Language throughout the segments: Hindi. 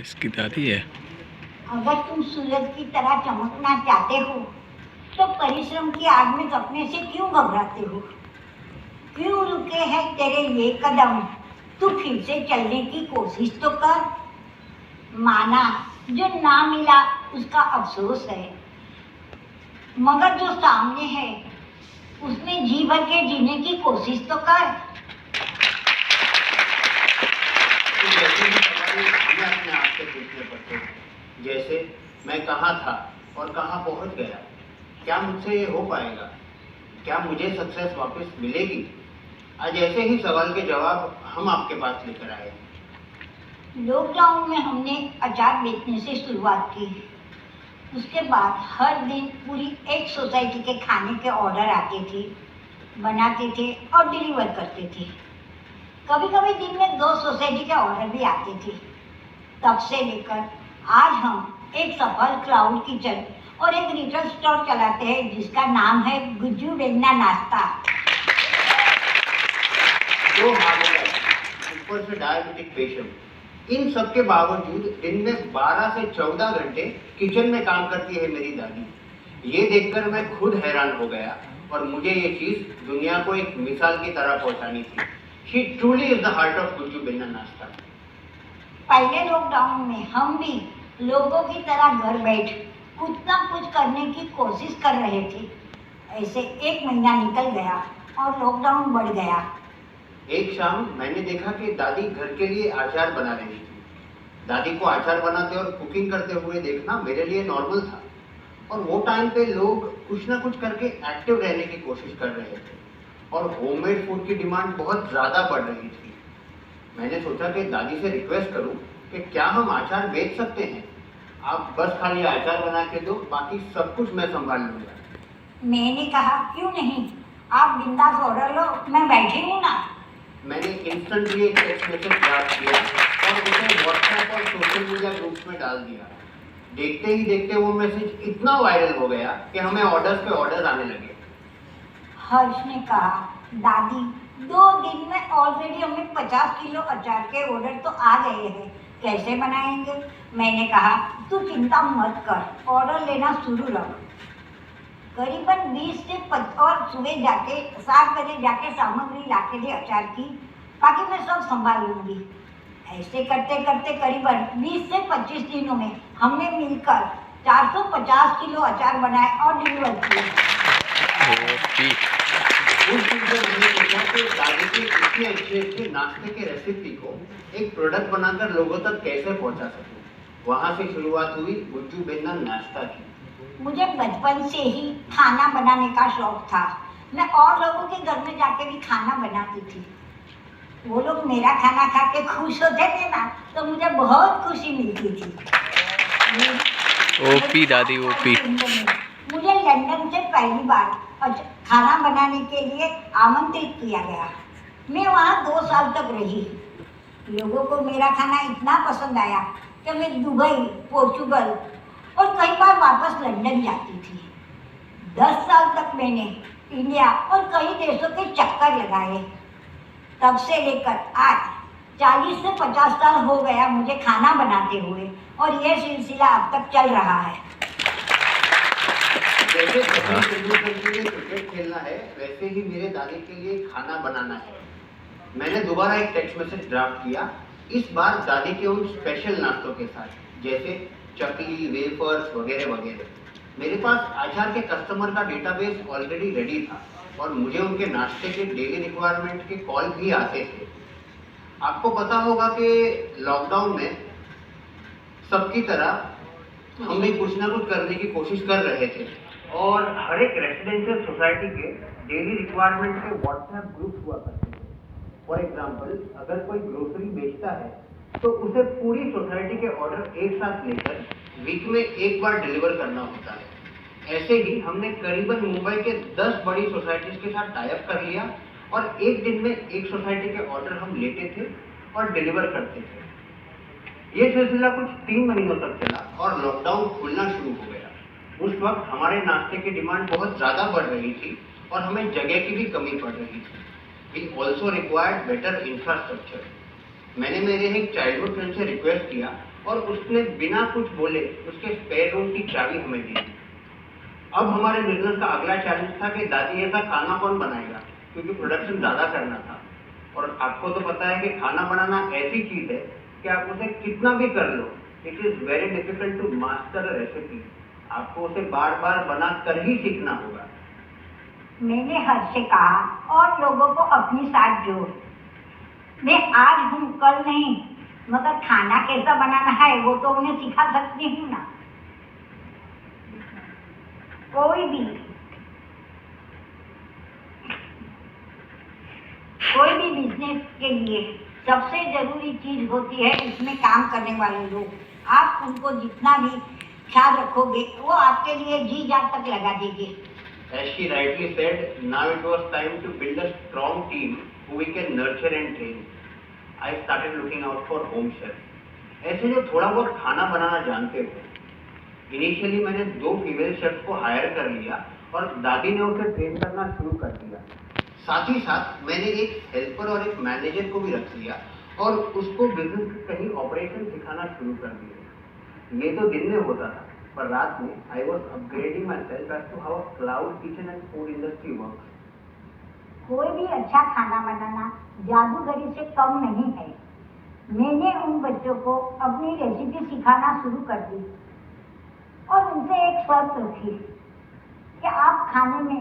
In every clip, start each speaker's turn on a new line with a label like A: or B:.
A: इसकी दादी है।
B: अगर तुम सूरज की तरह चमकना चाहते हो तो परिश्रम की आग में तपने से क्यों घबराते हो? क्यों रुके हैं तेरे ये कदम? तू फिर से चलने की कोशिश तो कर। माना जो ना मिला उसका अफसोस है, मगर जो सामने है उसमें जी भर के जीने की कोशिश तो कर।
C: अपने आप से पूछने पड़ते हैं, जैसे मैं कहाँ था और कहाँ पहुँच गया। क्या मुझसे ये हो पाएगा? क्या मुझे सक्सेस वापस मिलेगी? आज ऐसे ही सवाल के जवाब हम आपके पास लेकर आए।
B: लॉकडाउन में हमने अचार बेचने से शुरुआत की। उसके बाद हर दिन पूरी एक सोसाइटी के खाने के ऑर्डर आते थे, बनाते थे और डिलीवर करते थे। कभी कभी दिन में 2 सोसाइटी के ऑर्डर भी आते थे। तब से लेकर आज हम एक सफल क्लाउड किचन और एक रिटेल स्टोर चलाते हैं जिसका नाम है गुज्जू बेन्ना नाश्ता।
C: तो ऊपर से डायबिटिक पेशेंट, इन सब के बावजूद दिन में 12 से 14 घंटे किचन में काम करती है मेरी दादी। ये देखकर मैं खुद हैरान हो गया और मुझे ये चीज दुनिया को एक मिसाल की तरह पहुंचानी थी। She truly is the heart of Gujju बेन्ना नाश्ता।
B: पहले लॉकडाउन में हम भी लोगों की तरह घर बैठ कुछ ना कुछ करने की कोशिश कर रहे थे। ऐसे 1 महीना निकल गया और लॉकडाउन बढ़ गया।
C: एक शाम मैंने देखा कि दादी घर के लिए अचार बना रही थी। दादी को अचार बनाते और कुकिंग करते हुए देखना मेरे लिए नॉर्मल था, और वो टाइम पे लोग कुछ ना कुछ करके एक्टिव रहने की कोशिश कर रहे थे और होममेड फूड की डिमांड बहुत ज़्यादा बढ़ रही थी। मैंने सोचा कि दादी से रिक्वेस्ट करूं कि क्या हम अचार बेच सकते हैं। आप बस खाली अचार बना के दो, बाकी सब कुछ मैं संभाल लूँगा।
B: मैंने कहा क्यों नहीं, आप बिंदास ऑर्डर लो, मैं बैठी हूँ ना।
C: मैंने इंस्टेंटली एक टेक्स्ट मैसेज ड्राफ्ट किया और उसे व्हाट्सएप और सोशल मीडिया ग्रुप्स में डाल दिया। देखते ही देखते वो मैसेज इतना वायरल हो गया कि हमें ऑर्डर्स पे ऑर्डर आने लगे।
B: हर्ष ने कहा, दादी 2 दिन में ऑलरेडी हमें 50 किलो अचार के ऑर्डर तो आ गए हैं, कैसे बनाएंगे? मैंने कहा तू चिंता मत कर, ऑर्डर लेना शुरू रख। करीबन 20 से 25 और सुबह जाके 7 बजे जाके सामग्री लाके दे अचार की, बाकी मैं सब संभाल लूंगी। ऐसे करते करते करीबन 20 से 25 दिनों में हमने मिलकर 450 किलो अचार बनाए और डिलीवर किए।
C: उस दिन जब मैंने सोचा कि दादी के इतने अच्छे नाश्ते के रेसिपी को एक प्रोडक्ट बनाकर लोगों तक कैसे पहुंचा सकूं, वहां से शुरुआत हुई गुज्जू बेन्ना नाश्ता की।
B: मुझे बचपन से ही खाना बनाने का शौक था। मैं और लोगों के घर में जाके भी खाना बनाती थी। वो लोग मेरा खाना खा के खुश होते थे ना, तो मुझे बहुत खुशी मिलती थी।
A: ओपी दादी ओपी।
B: मुझे लंदन से पहली बार खाना बनाने के लिए आमंत्रित किया गया। मैं वहाँ 2 साल तक रही। लोगों को मेरा खाना इतना पसंद आया कि मैं दुबई, पोर्चुगल और कई बार वापस लंदन जाती थी। 10 साल तक मैंने इंडिया और कई देशों के चक्कर लगाए। तब से लेकर आज 40 से 50 साल हो गया मुझे खाना बनाते हुए, और यह सिलसिला अब तक चल रहा है।
C: जैसे सचिन तेंदुलकर के लिए क्रिकेट खेलना है, वैसे ही मेरे दादी के लिए खाना बनाना है। मैंने दोबारा एक टेक्स्ट मैसेज ड्राफ्ट किया, इस बार दादी के उन स्पेशल नाश्तों के साथ, जैसे चकली, वेफर्स वगैरह वगैरह। मेरे पास अचार के कस्टमर का डेटाबेस ऑलरेडी रेडी था और मुझे उनके नाश्ते के डेली रिक्वायरमेंट के कॉल भी आते थे। आपको पता होगा कि लॉकडाउन में सबकी तरह हम भी कुछ ना कुछ करने की कोशिश कर रहे थे, और हर एक रेसिडेंशियल सोसाइटी के डेली रिक्वायरमेंट के व्हाट्सएप ग्रुप हुआ करते थे। फॉर एग्जांपल, अगर कोई ग्रोसरी बेचता है तो उसे पूरी सोसाइटी के ऑर्डर एक साथ लेकर वीक में एक बार डिलीवर करना होता है। ऐसे ही हमने करीबन मुंबई के 10 बड़ी सोसाइटीज के साथ टाई अप कर लिया और एक दिन में एक सोसाइटी के ऑर्डर हम लेते थे और डिलीवर करते थे। ये सिलसिला कुछ 3 महीनों तक चला और लॉकडाउन खुलना शुरू हो गया। उस वक्त हमारे नाश्ते की डिमांड बहुत ज़्यादा बढ़ रही थी और हमें जगह की भी कमी पड़ रही थी। We also required better infrastructure. मैंने मेरे एक चाइल्डहुड फ्रेंड से रिक्वेस्ट किया और उसने बिना कुछ बोले उसके स्पेयर रूम की चाबी हमें दी। अब हमारे बिजनेस का अगला चैलेंज था कि दादी ऐसा खाना कौन बनाएगा, क्योंकि प्रोडक्शन ज़्यादा करना था। और आपको तो पता है कि खाना बनाना ऐसी चीज़ है कि आप उसे कितना भी कर लो, it is very difficult to master a recipe. आपको उसे बार बार बना कर ही सीखना होगा।
B: मैंने हर्ष से कहा, और लोगों को अपनी साथ जोड़। मैं आज हूँ, कल नहीं, मगर खाना कैसा बनाना है वो तो उन्हें सिखा सकती हूँ ना। कोई भी बिजनेस के लिए सबसे जरूरी चीज होती है इसमें काम करने वाले लोग। आप उनको जितना भी ख्याल रखोगे वो आपके लिए जी जान तक लगा देंगे।
C: As she rightly said, now it was time to build a strong team who we can nurture and train. I started looking out for home chefs. ऐसे जो थोड़ा बहुत खाना बनाना जानते हो। इनिशियली मैंने 2 फीमेल शेफ्स को हायर कर लिया और दादी ने उसे ट्रेन करना शुरू कर दिया। साथ ही साथ मैंने एक हेल्पर और एक मैनेजर को भी रख लिया और उसको बिजनेस के कहीं ऑपरेशन सिखाना शुरू कर दिया। ये तो दिन में होता था, पर रात में I was upgrading myself as to how a cloud kitchen and food industry works.
B: कोई भी अच्छा खाना बनाना जादूगरी से कम नहीं है। मैंने उन बच्चों को अपनी रेसिपी सिखाना शुरू कर दी और उनसे एक शर्त रखी कि आप खाने में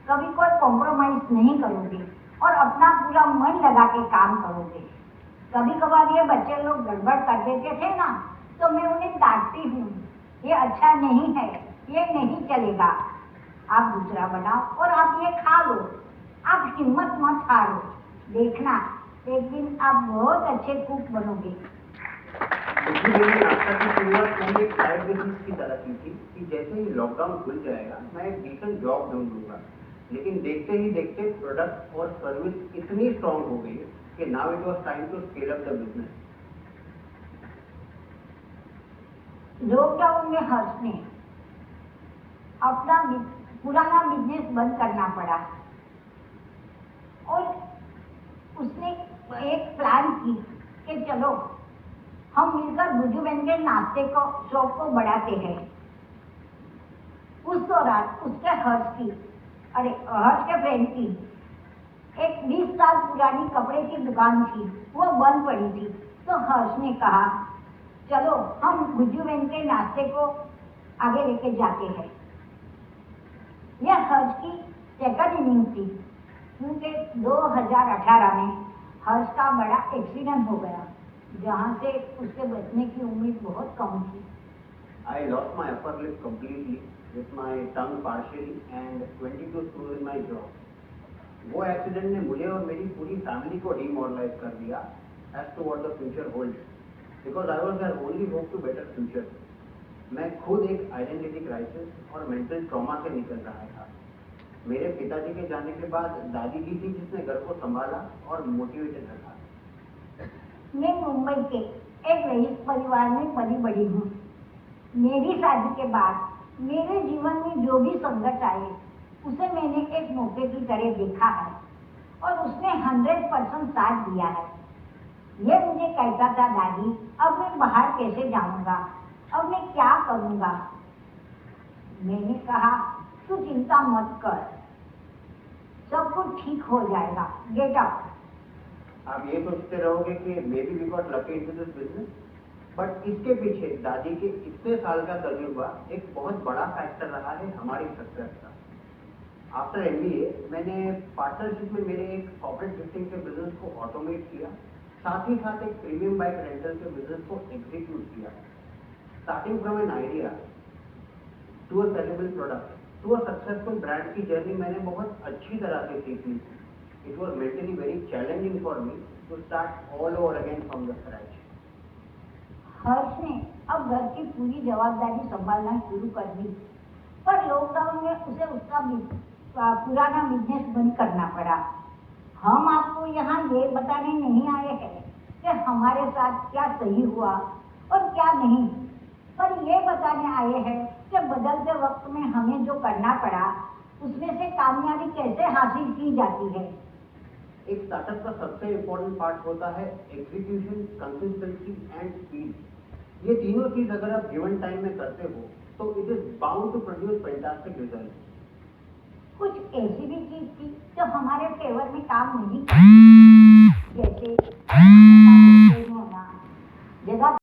B: कभी कोई कॉम्प्रोमाइज नहीं करोगे और अपना पूरा मन लगा के काम करोगे। कभी कभार ये बच्चे लोग गड़बड़ कर देते थे ना, तो मैं उन्हें डांटती हूँ, ये अच्छा नहीं है, ये नहीं चलेगा, आप दूसरा बनाओ और आप ये खा लो, आप हिम्मत मत हारो, देखना एक दिन आप बहुत अच्छे कुक बनोगे।
C: मैंने नाश्ता की शुरुआत मैंने एक साइड बिजनेस की तरह की थी कि जैसे ही लॉकडाउन खुल जाएगा मैं एक डिसेंट जॉब ढूंढ लूंगा। लेकिन देखते ही देखते प्रोडक्ट और सर्विस इतनी स्ट्रांग हो गई कि now it was time to scale up the business.
B: Lockdown में हर्ष ने अपना पुराना बिजनेस बंद करना पड़ा और उसने एक प्लान की कि चलो हम मिलकर बुजू बहन के नाश्ते को शॉप को बढ़ाते हैं। उस दौरान उसके हर्ष के फ्रेंड की एक 20 साल पुरानी कपड़े की दुकान थी, वो बंद पड़ी थी। तो हर्ष ने कहा चलो हम बुजू बहन के नाश्ते को आगे लेके जाते हैं। यह हर्ष की सेकंड इनिंग थी, क्योंकि 2018 में हर्ष का बड़ा एक्सीडेंट हो गया, जहाँ से उसके बचने की उम्मीद बहुत कम थी।
C: I lost my upper lip completely with my tongue partially and 22 screws in my jaw. वो एक्सीडेंट ने मुझे और मेरी पूरी फैमिली को डिमोरलाइज कर दिया as to what the future holds, because I was their only hope to better future. मैं खुद एक आइडेंटिटी क्राइसिस और मेंटल ट्रॉमा से निकल रहा था। मेरे पिताजी के जाने के बाद दादी जी थी जिसने घर को संभाला और मोटिवेटेड रखा।
B: मैं मुंबई के एक रईस परिवार में पली बड़ी हूँ। मेरी शादी के बाद मेरे जीवन में जो भी संकट आए उसे मैंने एक मौके की तरह देखा है और उसने 100% साथ दिया है। ये मुझे कहता था दादी अब मैं बाहर कैसे जाऊंगा, अब मैं क्या करूंगा। मैंने कहा तू चिंता मत कर, सब कुछ ठीक हो जाएगा, गेट अप।
C: आप ये सोचते रहोगे कि maybe we got lucky into this business, but इसके पीछे दादी के इतने साल का तजुर्बा एक बहुत बड़ा फैक्टर रहा है हमारी सक्सेस का। आफ्टर MBA मैंने पार्टनरशिप में मेरे एक कॉर्पोरेट गिफ्टिंग के बिजनेस को ऑटोमेट किया, साथ ही साथ एक प्रीमियम बाइक रेंटल के बिजनेस को एग्जीक्यूट किया। Starting from an idea to a saleable product to a successful brand की जर्नी मैंने बहुत अच्छी तरह से सीख ली। It was mentally very challenging for me to start all over again from the scratch.
B: हर्ष ने अब घर की पूरी जवाबदारी संभालना शुरू कर दी, पर लॉकडाउन में उसे उसका पुराना बिजनेस बंद करना पड़ा। हम आपको यहाँ ये बताने नहीं आए हैं कि हमारे साथ क्या सही हुआ और क्या नहीं, पर ये बताने आए हैं कि बदलते वक्त में हमें जो करना पड़ा उसमें से कामयाबी कैसे हासिल की जाती है।
C: एक स्टार्टअप का सबसे इम्पोर्टेंट पार्ट होता है एग्जीक्यूशन, कंसिस्टेंसी एंड स्पीड। ये तीनों चीज अगर आप गिवन टाइम में करते हो तो it is bound to produce fantastic result.
B: कुछ ऐसी भी चीज थी जो हमारे फेवर में काम नहीं करती।